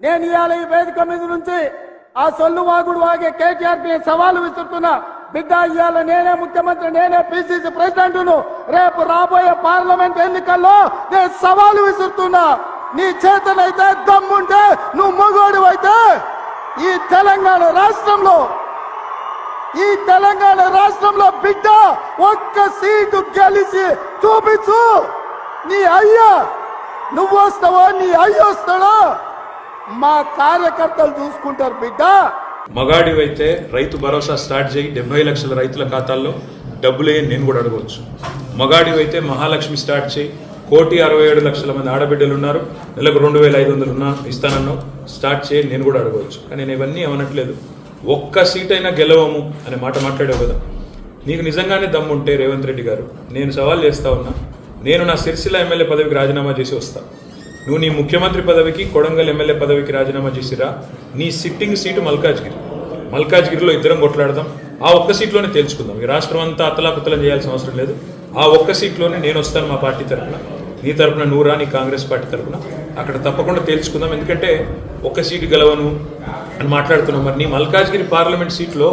నేను ఇవాళ ఈ వేదిక మీద నుంచి ఆ సొల్లు వాగుడు వాగే కేటీఆర్ ని సవాలు విసురుతున్నా. బిడ్డ, ఇవాళ నేనే ముఖ్యమంత్రి, నేనే పిసిసి ప్రెసిడెంట్ను. రేపు రాబోయే పార్లమెంట్ ఎన్నికల్లో నేను సవాలు విసురుతున్నా. నీ చేతనైతే దమ్ముంటే, నువ్వు మగోడు అయితే ఈ తెలంగాణ రాష్ట్రంలో బిడ్డ ఒక్క సీటు గెలిచి చూపించు. నీ అయ్యా నువ్వు వస్తావో, నీ అయ్య వస్తాడో మా కార్యకర్తలు చూసుకుంటారు బిడ్డ. మగాడివైతే రైతు భరోసా స్టార్ట్ చేయి, 70 లక్షల రైతుల ఖాతాల్లో డబ్బులే నేను కూడా అడగవచ్చు. మగాడివైతే మహాలక్ష్మి స్టార్ట్ చేయి, 1,67,00,000 మంది ఆడబిడ్డలు ఉన్నారు, నెలకు 2,500 ఇస్తానన్నావు, స్టార్ట్ చేయి, నేను కూడా అడగవచ్చు. కానీ నేను ఇవన్నీ అనట్లేదు. ఒక్క సీట్ అయినా గెలవము అనే మాట మాట్లాడావు కదా. నీకు నిజంగానే దమ్ముంటే రేవంత్ రెడ్డి గారు, నేను సవాల్ చేస్తా ఉన్నా, నేను నా సిరిసిల్ల ఎమ్మెల్యే పదవికి రాజీనామా చేసి వస్తా. నువ్వు నీ ముఖ్యమంత్రి పదవికి, కొడంగల్ ఎమ్మెల్యే పదవికి రాజీనామా చేసిరా. నీ సిట్టింగ్ సీటు మల్కాజ్గిరిలో ఇద్దరం కొట్లాడదాం. ఆ ఒక్క సీట్లోనే తేల్చుకుందాం. ఈ రాష్ట్రం అంతా అతలాకుతలం చేయాల్సిన అవసరం లేదు. ఆ ఒక్క సీట్లోనే నేను వస్తాను మా పార్టీ తరఫున, నీ తరఫున నువ్వు రా, నీ కాంగ్రెస్ పార్టీ తరఫున. అక్కడ తప్పకుండా తేల్చుకుందాం. ఎందుకంటే ఒక్క సీటు గెలవను అని మాట్లాడుతున్నాం. మరి నీ మల్కాజ్గిరి పార్లమెంట్ సీట్లో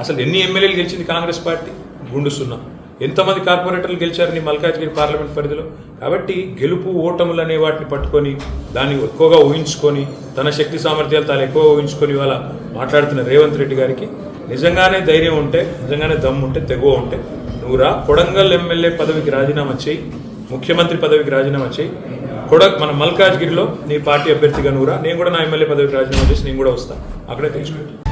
అసలు ఎన్ని ఎమ్మెల్యేలు గెలిచింది కాంగ్రెస్ పార్టీ? గుండు సున్నా. ఎంతమంది కార్పొరేటర్లు గెలిచారు నీ మల్కాజ్గిరి పార్లమెంట్ పరిధిలో? కాబట్టి గెలుపు ఓటములు అనే వాటిని పట్టుకొని, దాన్ని ఎక్కువగా ఊహించుకొని, తన శక్తి సామర్థ్యాలు తాను ఎక్కువగా ఊహించుకొని ఇవాళ మాట్లాడుతున్న రేవంత్ రెడ్డి గారికి నిజంగానే ధైర్యం ఉంటే, నిజంగానే దమ్ము ఉంటే, తెగువ ఉంటే నువ్వు రా, కొడంగల్ ఎమ్మెల్యే పదవికి రాజీనామా చేయి, ముఖ్యమంత్రి పదవికి రాజీనామా చేయి. మన మల్కాజ్గిరిలో నీ పార్టీ అభ్యర్థిగా నువ్వు రా, నేను కూడా నా ఎమ్మెల్యే పదవికి రాజీనామా చేసి నేను కూడా వస్తాను. అక్కడే తెలుసుకుంటాను.